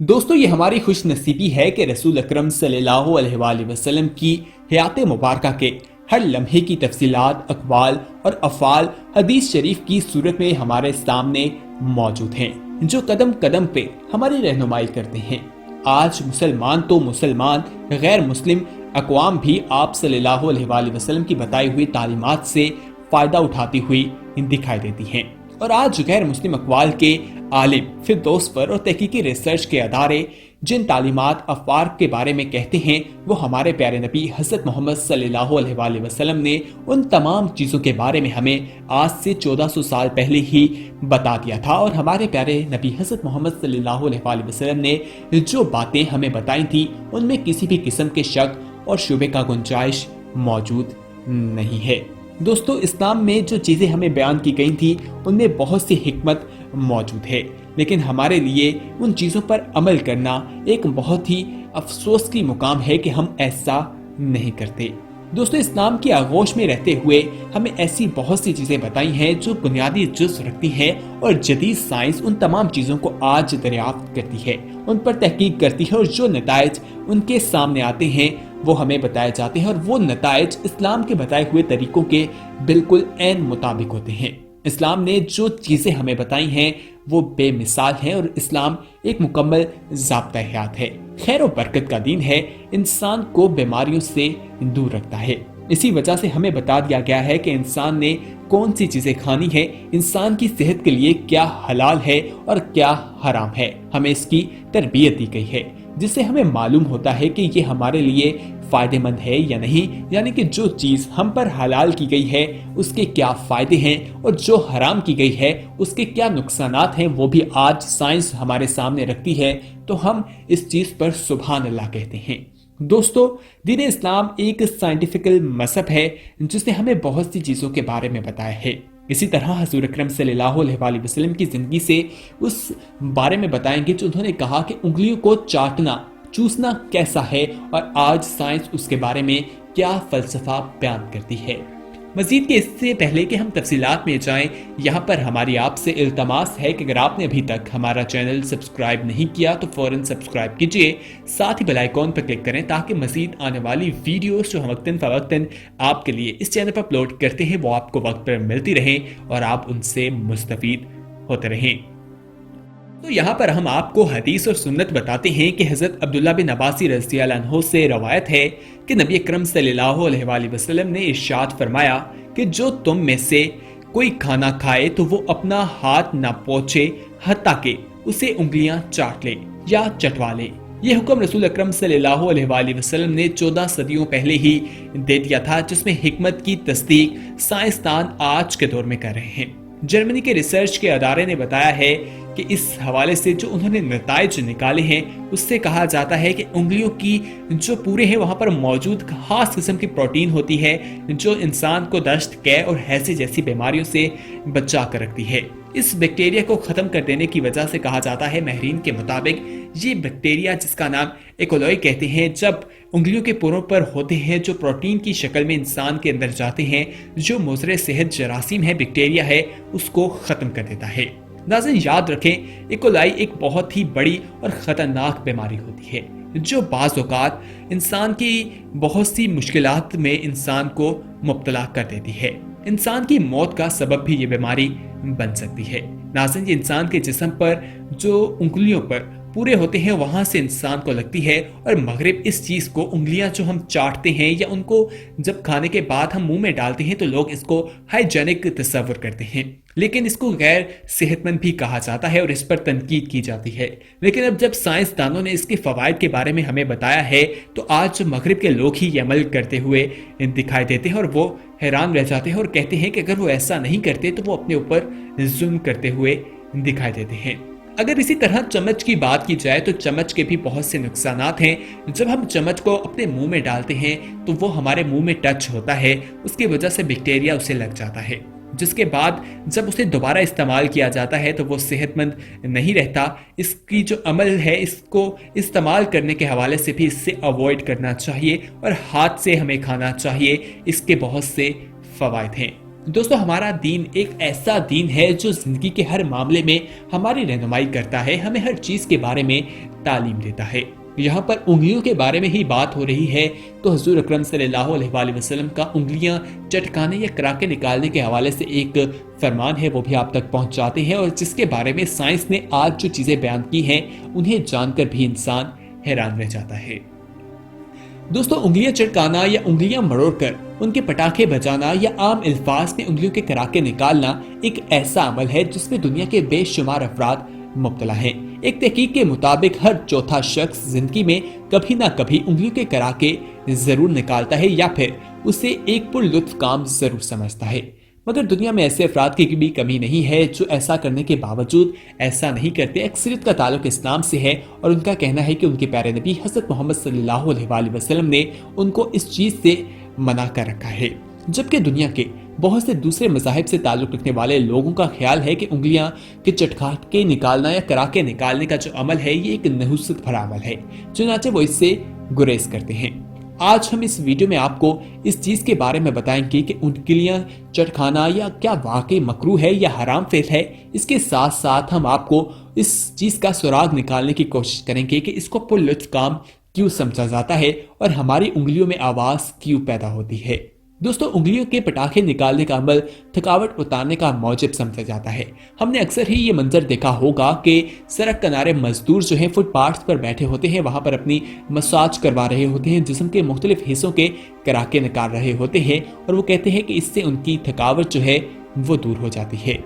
دوستو یہ ہماری خوش نصیبی ہے کہ رسول اکرم صلی اللہ علیہ وآلہ وسلم کی حیات مبارکہ کے ہر لمحے کی تفصیلات، اقوال اور افعال حدیث شریف کی صورت میں ہمارے سامنے موجود ہیں، جو قدم قدم پہ ہماری رہنمائی کرتے ہیں۔ آج مسلمان تو مسلمان، غیر مسلم اقوام بھی آپ صلی اللہ علیہ وآلہ وسلم کی بتائی ہوئی تعلیمات سے فائدہ اٹھاتی ہوئی دکھائی دیتی ہیں، اور آج غیر مسلم اقوال کے عالم، فلسفر اور تحقیقی ریسرچ کے ادارے جن تعلیمات افکار کے بارے میں کہتے ہیں، وہ ہمارے پیارے نبی حضرت محمد صلی اللہ علیہ وآلہ وسلم نے ان تمام چیزوں کے بارے میں ہمیں آج سے 1400 سال پہلے ہی بتا دیا تھا، اور ہمارے پیارے نبی حضرت محمد صلی اللہ علیہ وآلہ وسلم نے جو باتیں ہمیں بتائی تھیں ان میں کسی بھی قسم کے شک اور شبے کا گنجائش موجود نہیں ہے۔ دوستو، اسلام میں جو چیزیں ہمیں بیان کی گئی تھی ان میں بہت سی حکمت موجود ہے، لیکن ہمارے لیے ان چیزوں پر عمل کرنا ایک بہت ہی افسوس کی مقام ہے کہ ہم ایسا نہیں کرتے۔ دوستو، اسلام کی آغوش میں رہتے ہوئے ہمیں ایسی بہت سی چیزیں بتائی ہیں جو بنیادی جز رکھتی ہیں، اور جدید سائنس ان تمام چیزوں کو آج دریافت کرتی ہے، ان پر تحقیق کرتی ہے، اور جو نتائج ان کے سامنے آتے ہیں وہ ہمیں بتائے جاتے ہیں، اور وہ نتائج اسلام کے بتائے ہوئے طریقوں کے بالکل عین مطابق ہوتے ہیں۔ اسلام نے جو چیزیں ہمیں بتائی ہیں وہ بے مثال ہیں، اور اسلام ایک مکمل ضابطہ حیات ہے، خیر و برکت کا دین ہے، انسان کو بیماریوں سے دور رکھتا ہے۔ اسی وجہ سے ہمیں بتا دیا گیا ہے کہ انسان نے کون سی چیزیں کھانی ہے، انسان کی صحت کے لیے کیا حلال ہے اور کیا حرام ہے، ہمیں اس کی تربیت دی گئی ہے، جس سے ہمیں معلوم ہوتا ہے کہ یہ ہمارے لیے فائدہ مند ہے یا نہیں، یعنی کہ جو چیز ہم پر حلال کی گئی ہے اس کے کیا فائدے ہیں، اور جو حرام کی گئی ہے اس کے کیا نقصانات ہیں، وہ بھی آج سائنس ہمارے سامنے رکھتی ہے، تو ہم اس چیز پر سبحان اللہ کہتے ہیں۔ دوستو، دین اسلام ایک سائنٹیفکل مذہب ہے جس نے ہمیں بہت سی چیزوں کے بارے میں بتایا ہے۔ اسی طرح حضور اکرم صلی اللہ علیہ وآلہ وسلم کی زندگی سے اس بارے میں بتائیں گے جو انہوں نے کہا کہ انگلیوں کو چاٹنا، چوسنا کیسا ہے، اور آج سائنس اس کے بارے میں کیا فلسفہ بیان کرتی ہے۔ مزید کہ اس سے پہلے کہ ہم تفصیلات میں جائیں، یہاں پر ہماری آپ سے التماس ہے کہ اگر آپ نے ابھی تک ہمارا چینل سبسکرائب نہیں کیا تو فوراً سبسکرائب کیجئے، ساتھ ہی بیل آئیکن پر کلک کریں تاکہ مزید آنے والی ویڈیوز جو ہم وقتاً فوقتاً آپ کے لیے اس چینل پر اپلوڈ کرتے ہیں وہ آپ کو وقت پر ملتی رہیں اور آپ ان سے مستفید ہوتے رہیں۔ تو یہاں پر ہم آپ کو حدیث اور سنت بتاتے ہیں کہ حضرت عبداللہ بن عباس رضی اللہ عنہ سے روایت ہے کہ نبی اکرم صلی اللہ علیہ وآلہ وسلم نے ارشاد فرمایا کہ جو تم میں سے کوئی کھانا کھائے تو وہ اپنا ہاتھ نہ پوچھے حتیٰ کہ اسے انگلیاں چاٹ لے یا چٹوا لے۔ یہ حکم رسول اکرم صلی اللہ علیہ وآلہ وسلم نے 14 صدیوں پہلے ہی دے دیا تھا، جس میں حکمت کی تصدیق سائنسدان آج کے دور میں کر رہے ہیں۔ جرمنی کے ریسرچ کے ادارے نے بتایا ہے کہ اس حوالے سے جو انہوں نے نتائج نکالے ہیں اس سے کہا جاتا ہے کہ انگلیوں کی جو پورے ہیں وہاں پر موجود خاص قسم کی پروٹین ہوتی ہے جو انسان کو دشت، قے اور ہیضے جیسی بیماریوں سے بچا کر رکھتی ہے۔ اس بیکٹیریا کو ختم کر دینے کی وجہ سے کہا جاتا ہے، ماہرین کے مطابق یہ بیکٹیریا جس کا نام ایکولائی کہتے ہیں، جب انگلیوں کے پوروں پر ہوتے ہیں جو پروٹین کی شکل میں انسان کے اندر جاتے ہیں، جو مضر صحت جراثیم ہے، بیکٹیریا ہے، اس کو ختم کر دیتا ہے۔ ناظرین یاد رکھیں، ایکولائی ایک بہت ہی بڑی اور خطرناک بیماری ہوتی ہے جو بعض اوقات انسان کی بہت سی مشکلات میں انسان کو مبتلا کر دیتی ہے۔ انسان کی موت کا سبب بھی یہ بیماری بن سکتی ہے۔ ناظرین، یہ انسان کے جسم پر جو انگلیوں پر پورے ہوتے ہیں وہاں سے انسان کو لگتی ہے، اور مغرب اس چیز کو، انگلیاں جو ہم چاٹتے ہیں یا ان کو جب کھانے کے بعد ہم منہ میں ڈالتے ہیں تو لوگ اس کو ہائیجینک تصور کرتے ہیں، لیکن اس کو غیر صحت مند بھی کہا جاتا ہے اور اس پر تنقید کی جاتی ہے۔ لیکن اب جب سائنسدانوں نے اس کے فوائد کے بارے میں ہمیں بتایا ہے تو آج مغرب کے لوگ ہی یہ عمل کرتے ہوئے دکھائی دیتے ہیں، اور وہ حیران رہ جاتے ہیں اور کہتے ہیں کہ اگر وہ ایسا نہیں کرتے تو وہ اپنے اوپر ظلم کرتے ہوئے دکھائی دیتے ہیں۔ اگر اسی طرح چمچ کی بات کی جائے تو چمچ کے بھی بہت سے نقصانات ہیں۔ جب ہم چمچ کو اپنے منہ میں ڈالتے ہیں تو وہ ہمارے منہ میں ٹچ ہوتا ہے، اس کی وجہ سے بیکٹیریا اسے لگ جاتا ہے، جس کے بعد جب اسے دوبارہ استعمال کیا جاتا ہے تو وہ صحت مند نہیں رہتا۔ اس کی جو عمل ہے اس کو استعمال کرنے کے حوالے سے بھی اس سے اوائڈ کرنا چاہیے، اور ہاتھ سے ہمیں کھانا چاہیے، اس کے بہت سے فوائد ہیں۔ دوستو ہمارا دین ایک ایسا دین ہے جو زندگی کے ہر معاملے میں ہماری رہنمائی کرتا ہے، ہمیں ہر چیز کے بارے میں تعلیم دیتا ہے۔ یہاں پر انگلیوں کے بارے میں ہی بات ہو رہی ہے تو حضور اکرم صلی اللہ علیہ وآلہ وسلم کا انگلیاں چٹکانے یا کراکے نکالنے کے حوالے سے ایک فرمان ہے، وہ بھی آپ تک پہنچ جاتے ہیں، اور جس کے بارے میں سائنس نے آج جو چیزیں بیان کی ہیں انہیں جان کر بھی انسان حیران رہ جاتا ہے۔ دوستو انگلیاں چٹکانا یا انگلیاں مروڑ کر ان کے پٹاخے بجانا یا عام الفاظ میں انگلیوں کے کراکے نکالنا ایک ایسا عمل ہے جس میں دنیا کے بے شمار افراد مبتلا ہیں۔ ایک تحقیق کے مطابق ہر چوتھا شخص زندگی میں کبھی نہ کبھی انگلیوں کے کراکے ضرور نکالتا ہے یا پھر اسے ایک پر لطف کام ضرور سمجھتا ہے، مگر دنیا میں ایسے افراد کی بھی کمی نہیں ہے جو ایسا کرنے کے باوجود ایسا نہیں کرتے۔ اکثریت کا تعلق اسلام سے ہے اور ان کا کہنا ہے کہ ان کے پیارے نبی حضرت محمد صلی اللہ علیہ وآلہ وسلم نے ان کو اس چیز سے منع کر رکھا ہے، جبکہ دنیا کے بہت سے دوسرے مذاہب سے تعلق رکھنے والے لوگوں کا خیال ہے کہ انگلیاں کے چٹکانے نکالنا یا کراکے نکالنے کا جو عمل ہے یہ ایک نحوست بھرا عمل ہے، چنانچہ وہ اس سے گریز کرتے ہیں۔ آج ہم اس ویڈیو میں آپ کو اس چیز کے بارے میں بتائیں گے کہ انگلیاں چٹکانا یا کیا واقعی مکروہ ہے یا حرام فعل ہے۔ اس کے ساتھ ساتھ ہم آپ کو اس چیز کا سراغ نکالنے کی کوشش کریں گے کہ اس کو پر لطف کام کیوں سمجھا جاتا ہے اور ہماری انگلیوں میں آواز کیوں پیدا ہوتی ہے۔ دوستو انگلیوں کے پٹاخے نکالنے کا عمل تھکاوٹ اتارنے کا موجب سمجھا جاتا ہے۔ ہم نے اکثر ہی یہ منظر دیکھا ہوگا کہ سڑک کنارے مزدور جو ہیں فٹ پاتھ پر بیٹھے ہوتے ہیں، وہاں پر اپنی مساج کروا رہے ہوتے ہیں، جسم کے مختلف حصوں کے کراکے نکال رہے ہوتے ہیں اور وہ کہتے ہیں کہ اس سے ان کی تھکاوٹ جو ہے وہ دور ہو جاتی ہے۔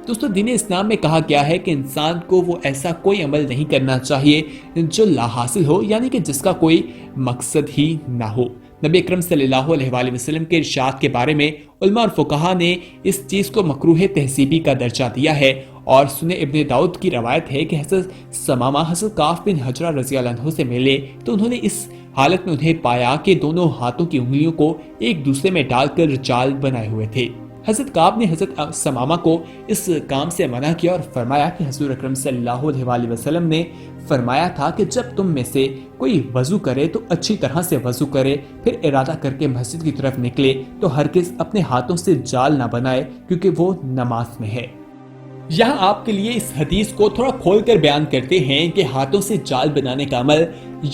دوستو دین اسلام میں کہا گیا ہے کہ انسان کو وہ ایسا کوئی عمل نہیں کرنا چاہیے جو لا حاصل ہو، یعنی کہ جس کا کوئی مقصد ہی نہ ہو۔ نبی اکرم صلی اللہ علیہ وآلہ وسلم کے ارشاد کے بارے میں علماء اور فقہا نے اس چیز کو مکروہ تہذیبی کا درجہ دیا ہے، اور سنن ابن داؤد کی روایت ہے کہ حضرت ثمامہ حضرت کعب بن حجرہ رضی اللہ عنہ سے ملے تو انہوں نے اس حالت میں انہیں پایا کہ دونوں ہاتھوں کی انگلیوں کو ایک دوسرے میں ڈال کر رجال بنائے ہوئے تھے۔ حضرت کعب نے حضرت ثمامہ کو اس کام سے منع کیا اور فرمایا کہ حضور اکرم صلی اللہ علیہ وآلہ وسلم نے فرمایا تھا کہ جب تم میں سے کوئی وضو کرے تو اچھی طرح سے وضو کرے، پھر ارادہ کر کے مسجد کی طرف نکلے تو ہرگز اپنے ہاتھوں سے جال نہ بنائے کیونکہ وہ نماز میں ہے۔ یہاں آپ کے لیے اس حدیث کو تھوڑا کھول کر بیان کرتے ہیں کہ ہاتھوں سے جال بنانے کا عمل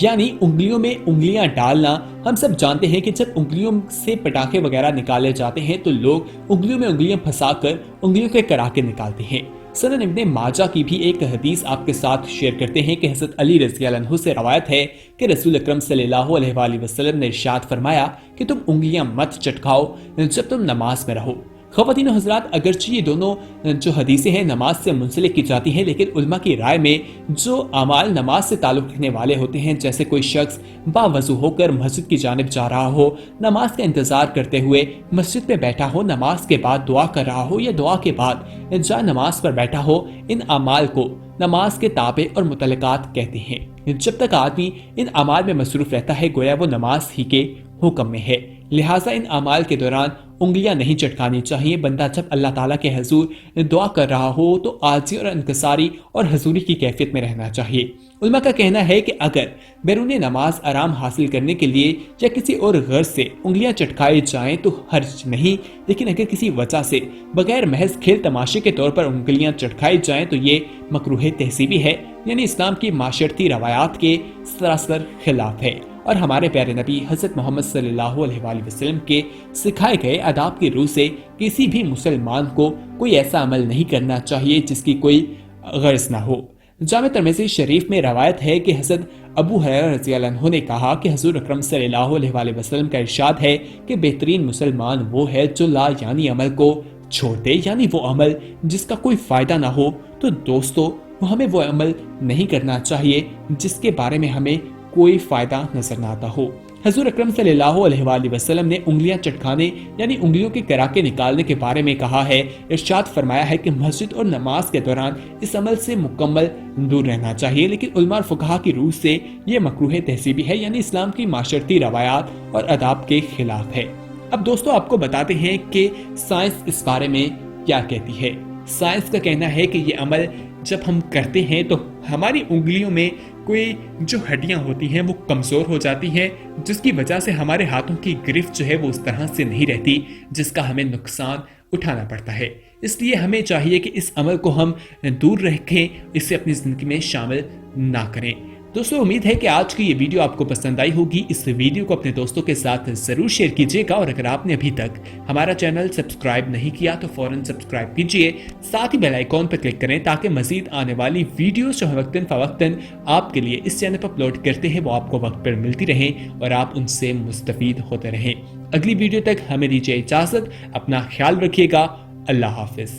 یعنی انگلیوں میں انگلیاں ڈالنا۔ ہم سب جانتے ہیں کہ جب انگلیوں سے پٹاخے وغیرہ نکالے جاتے ہیں تو لوگ انگلیوں میں انگلیاں پھنسا کر انگلیوں کے کراکے نکالتے ہیں۔ سنن ابن ماجہ کی بھی ایک حدیث آپ کے ساتھ شیئر کرتے ہیں کہ حضرت علی رضی اللہ عنہ سے روایت ہے کہ رسول اکرم صلی اللہ علیہ وآلہ وسلم نے ارشاد فرمایا کہ تم انگلیاں مت چٹکاؤ جب تم نماز میں رہو۔ خواتین و حضرات، اگرچہ یہ دونوں جو حدیثیں ہیں نماز سے منسلک کی جاتی ہیں، لیکن علماء کی رائے میں جو اعمال نماز سے تعلق رکھنے والے ہوتے ہیں، جیسے کوئی شخص باوضو ہو کر مسجد کی جانب جا رہا ہو، نماز کا انتظار کرتے ہوئے مسجد میں بیٹھا ہو، نماز کے بعد دعا کر رہا ہو یا دعا کے بعد جا نماز پر بیٹھا ہو، ان اعمال کو نماز کے تابع اور متعلقات کہتے ہیں۔ جب تک آدمی ان اعمال میں مصروف رہتا ہے گویا وہ نماز ہی کے حکم میں ہے، لہٰذا ان اعمال کے دوران انگلیاں نہیں چٹکانی چاہیے۔ بندہ جب اللہ تعالیٰ کے حضور دعا کر رہا ہو تو عاجزی اور انکساری اور حضوری کی کیفیت میں رہنا چاہیے۔ علماء کا کہنا ہے کہ اگر بیرون نماز آرام حاصل کرنے کے لیے یا کسی اور غرض سے انگلیاں چٹکائی جائیں تو حرج نہیں، لیکن اگر کسی وجہ سے بغیر محض کھیل تماشے کے طور پر انگلیاں چٹکائی جائیں تو یہ مکروہ تہذیبی ہے، یعنی اسلام کی معاشرتی روایات کے سراسر خلاف ہے، اور ہمارے پیارے نبی حضرت محمد صلی اللہ علیہ وآلہ وسلم کے سکھائے گئے آداب کی روح سے کسی بھی مسلمان کو کوئی ایسا عمل نہیں کرنا چاہیے جس کی کوئی غرض نہ ہو۔ جامع ترمذی شریف میں روایت ہے کہ حضرت ابو ہریرہ رضی اللہ عنہ نے کہا کہ حضور اکرم صلی اللہ علیہ وآلہ وسلم کا ارشاد ہے کہ بہترین مسلمان وہ ہے جو لا یعنی عمل کو چھوڑ دے، یعنی وہ عمل جس کا کوئی فائدہ نہ ہو۔ تو دوستو ہمیں وہ عمل نہیں کرنا چاہیے جس کے بارے میں ہمیں کوئی فائدہ نظر نہ آتا ہو۔ حضور اکرم صلی اللہ علیہ وآلہ وسلم نے انگلیاں چٹکانے یعنی انگلیوں کے کراکے نکالنے کے بارے میں کہا ہے، ارشاد فرمایا ہے کہ مسجد اور نماز کے دوران اس عمل سے مکمل دور رہنا چاہیے، لیکن علماء اور فقہا کی روح سے یہ مکروہ تہذیبی ہے، یعنی اسلام کی معاشرتی روایات اور آداب کے خلاف ہے۔ اب دوستو آپ کو بتاتے ہیں کہ سائنس اس بارے میں کیا کہتی ہے۔ سائنس کا کہنا ہے کہ یہ عمل جب ہم کرتے ہیں تو ہماری انگلیوں میں کوئی جو ہڈیاں ہوتی ہیں وہ کمزور ہو جاتی ہیں، جس کی وجہ سے ہمارے ہاتھوں کی گرفت جو ہے وہ اس طرح سے نہیں رہتی جس کا ہمیں نقصان اٹھانا پڑتا ہے۔ اس لیے ہمیں چاہیے کہ اس عمل کو ہم دور رکھیں، اسے اپنی زندگی میں شامل نہ کریں۔ دوستو امید ہے کہ آج کی یہ ویڈیو آپ کو پسند آئی ہوگی۔ اس ویڈیو کو اپنے دوستوں کے ساتھ ضرور شیئر کیجیے گا، اور اگر آپ نے ابھی تک ہمارا چینل سبسکرائب نہیں کیا تو فوراً سبسکرائب کیجیے، ساتھ ہی بیل آئیکن پر کلک کریں تاکہ مزید آنے والی ویڈیوز جو ہم وقتاً فوقتاً آپ کے لیے اس چینل پر اپلوڈ کرتے ہیں وہ آپ کو وقت پر ملتی رہیں اور آپ ان سے مستفید ہوتے رہیں۔ اگلی ویڈیو تک ہمیں دیجیے اجازت، اپنا خیال رکھیے گا، اللہ حافظ۔